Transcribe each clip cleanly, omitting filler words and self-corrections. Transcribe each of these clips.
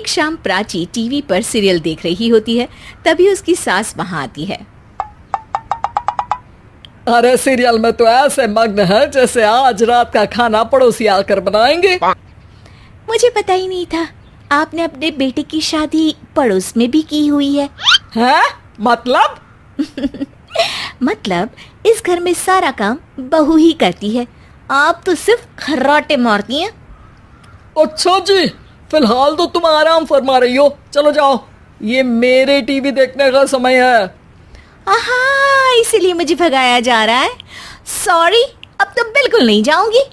एक शाम प्राची टीवी पर सीरियल देख रही होती है। तभी उसकी सास वहां आती है। अरे सीरियल में तो ऐसे मग्न है जैसे आज रात का खाना पड़ोसी आकर बनाएंगे। मुझे पता ही नहीं था आपने अपने बेटे की शादी पड़ोस में भी की हुई है। हैं? मतलब? मतलब इस घर में सारा काम बहू ही करती है, आप तो सिर्फ खर्राटे मारती हैं। अच्छा जी, फिलहाल तो तुम आराम फरमा रही हो, चलो जाओ, ये मेरे टीवी देखने का समय है। आहा, इसीलिए मुझे भगाया जा रहा है। सॉरी, अब तो बिल्कुल नहीं जाऊंगी।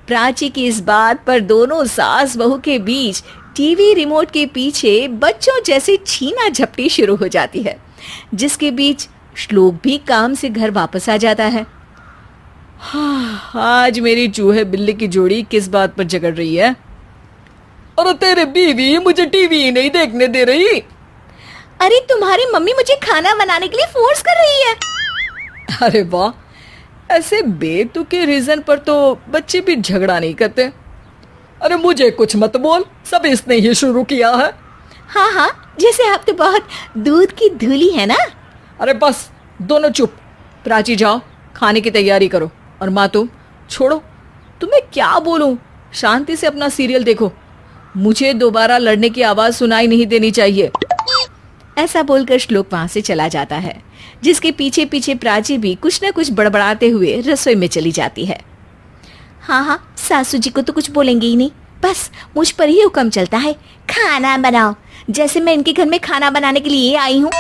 प्राची की इस बात पर दोनों सास बहू के बीच टीवी रिमोट के पीछे बच्चों जैसे छीना झपटी शुरू हो जाती है, जिसके बीच श्लोक भी काम से घर वापस आ जाता है। हाँ, आज मेरी चूहे बिल्ली की जोड़ी किस बात पर झगड़ रही है? अरे तेरे बीवी मुझे टीवी ही नहीं देखने दे रही। अरे तुम्हारी मम्मी मुझे खाना बनाने के लिए फोर्स कर रही है। अरे वाह, ऐसे बेतुके रीजन पर तो बच्चे भी झगड़ा नहीं करते। अरे मुझे कुछ मत बोल, सब इसने ही शुरू किया है। हाँ हाँ, जैसे आप तो बहुत दूध की धूली है ना। अरे बस, दोनों चुप। प्राची जाओ, खाने की तैयारी करो। और माँ तुम छोड़ो, तुम्हें क्या बोलूं, शांति से अपना सीरियल देखो, मुझे दोबारा लड़ने की आवाज सुनाई नहीं देनी चाहिए। ऐसा बोलकर श्लोक वहां से चला जाता है, जिसके पीछे पीछे प्राची भी कुछ न कुछ बड़बड़ाते हुए रसोई में चली जाती है। हाँ हाँ, सासू जी को तो कुछ बोलेंगे ही नहीं, बस मुझ पर ही हुक्म चलता है, खाना बनाओ, जैसे मैं इनके घर में खाना बनाने के लिए आई हूँ।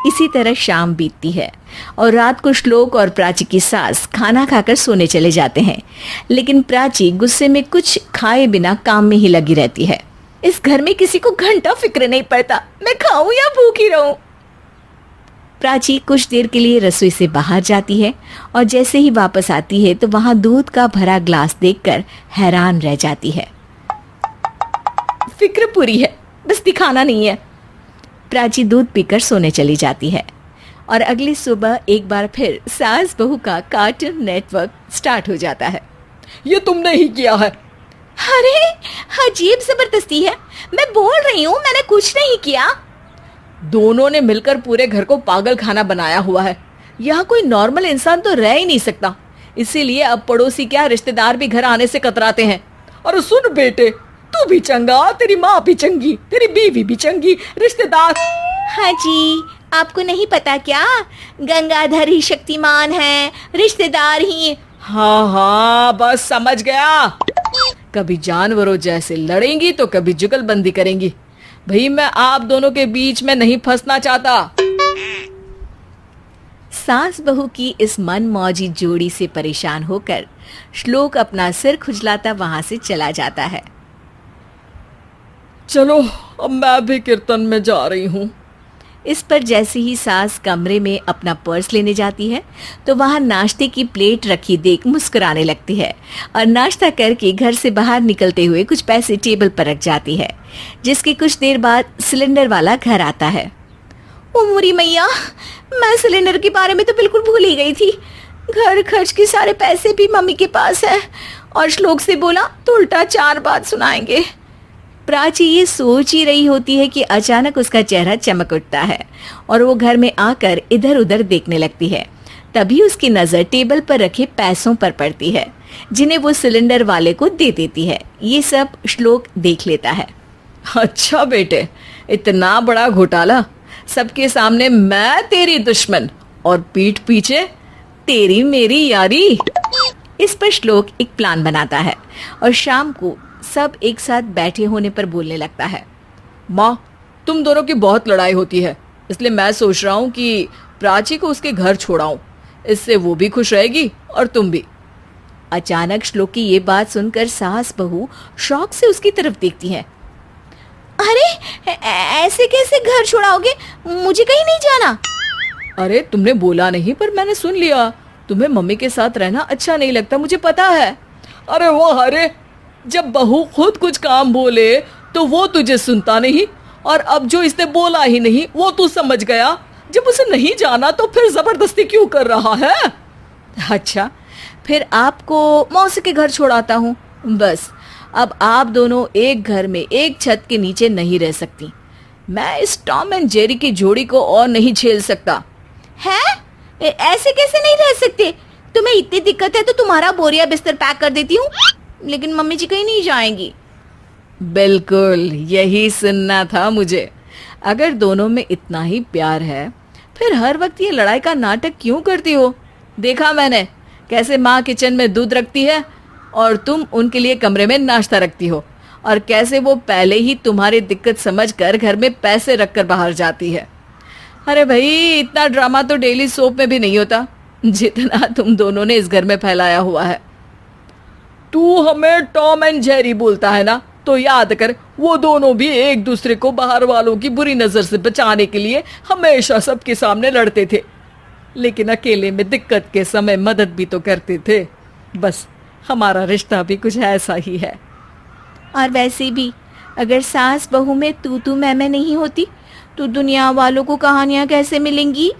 इसी तरह शाम बीतती है और रात को श्लोक और प्राची की सास खाना खाकर सोने चले जाते हैं, लेकिन प्राची गुस्से में कुछ खाए बिना काम में ही लगी रहती है। इस घर में किसी को घंटा फिक्र नहीं पड़ता, मैं खाऊं या भूखी रहूं। प्राची कुछ देर के लिए रसोई से बाहर जाती है और जैसे ही वापस आती है तो वहां दूध का भरा ग्लास देखकर हैरान रह जाती है। फिक्र पूरी है, बस दिखाना नहीं है। प्राची दूध पीकर सोने चली जाती है और अगली सुबह एक बार फिर सास बहू का कार्टून नेटवर्क स्टार्ट हो जाता है। ये तुमने ही किया है। अरे अजीब जबरदस्ती है, मैं बोल रही हूँ मैंने कुछ नहीं किया। दोनों ने मिलकर पूरे घर को पागल खाना बनाया हुआ है। यहाँ कोई नॉर्मल इंसान तो रह ही नहीं सकता, इसीलिए अब पड़ोसी क्या रिश्तेदार भी घर आने से कतराते हैं। और सुन बेटे, तू भी चंगा, तेरी माँ भी चंगी, तेरी बीवी भी चंगी, रिश्तेदार। हाँ जी, आपको नहीं पता क्या, गंगाधर ही शक्तिमान है, रिश्तेदार ही। हाँ हाँ, बस समझ गया। कभी जानवरों जैसे लड़ेंगी तो कभी जुगलबंदी करेंगी। भाई मैं आप दोनों के बीच में नहीं फंसना चाहता। सास बहू की इस मनमौजी जोड़ी से परेशान होकर श्लोक अपना सिर खुजलाता वहां से चला जाता है। चलो अब मैं भी कीर्तन में जा रही हूँ। इस पर जैसे ही सास कमरे में अपना पर्स लेने जाती है तो वहां नाश्ते की प्लेट रखी देख मुस्कुराने लगती है और नाश्ता करके घर से बाहर निकलते हुए कुछ पैसे टेबल पर रख जाती है, जिसकी कुछ देर बाद सिलेंडर वाला घर आता है। ओ मोरी मैया, मैं सिलेंडर के बारे में तो बिल्कुल भूल ही गई थी। घर खर्च के सारे पैसे भी मम्मी के पास है और श्लोक से बोला तो उल्टा 4 बात सुनाएंगे। प्राची ये सोच ही रही होती है कि अचानक उसका चेहरा चमक उठता है और वो घर में आकर इधर उधर देखने लगती है। तभी उसकी नज़र टेबल पर रखे पैसों पर पड़ती है, जिन्हें वो सिलेंडर वाले को दे देती है। ये सब श्लोक देख लेता है। अच्छा बेटे, इतना बड़ा घोटाला, सबके सामने मैं तेरी दुश्मन और पीठ पीछे तेरी मेरी यारी। इस पर श्लोक एक प्लान बनाता है और शाम को सब एक साथ बैठे होने पर बोलने लगता है। माँ, तुम दोनों की बहुत लड़ाई होती है, इसलिए मैं सोच रहा हूँ कि प्राची को उसके घर छोड़ाऊं, इससे वो भी खुश रहेगी और तुम भी। अचानक श्लोक की ये बात सुनकर सास बहू शौक से उसकी तरफ देखती है। अरे ऐसे कैसे घर छोड़ाओगे, मुझे कहीं नहीं जाना। अरे तुमने बोला नहीं पर मैंने सुन लिया, तुम्हें मम्मी के साथ रहना अच्छा नहीं लगता, मुझे पता है। अरे वो, अरे जब बहू खुद कुछ काम बोले तो वो तुझे सुनता नहीं, और अब जो इसने बोला ही नहीं वो तू समझ गया। जब उसे नहीं जाना तो फिर जबरदस्ती क्यों कर रहा है? अच्छा, फिर आपको मौसी के घर छोड़ाता हूँ, बस अब आप दोनों एक घर में एक छत के नीचे नहीं रह सकती। मैं इस टॉम एंड जेरी की जोड़ी को और नहीं झेल सकता। है? ऐसे कैसे नहीं रह सकते? तुम्हें इतनी दिक्कत है तो तुम्हारा बोरिया बिस्तर पैक कर देती हूँ, लेकिन मम्मी जी कहीं नहीं जाएंगी। बिल्कुल यही सुनना था मुझे। अगर दोनों में इतना ही प्यार है फिर हर वक्त ये लड़ाई का नाटक क्यों करती हो? देखा मैंने कैसे माँ किचन में दूध रखती है और तुम उनके लिए कमरे में नाश्ता रखती हो, और कैसे वो पहले ही तुम्हारी दिक्कत समझकर घर में पैसे रखकर बाहर जाती है। अरे भाई, इतना ड्रामा तो डेली सोप में भी नहीं होता जितना तुम दोनों ने इस घर में फैलाया हुआ है। तू हमें टॉम एंड जेरी बोलता है ना, तो याद कर वो दोनों भी एक दूसरे को बाहर वालों की बुरी नजर से बचाने के लिए हमेशा सबके सामने लड़ते थे, लेकिन अकेले में दिक्कत के समय मदद भी तो करते थे। बस हमारा रिश्ता भी कुछ ऐसा ही है। और वैसे भी अगर सास बहू में तू मैं नहीं होती तो दुनिया वालों को कहानियां कैसे मिलेंगी?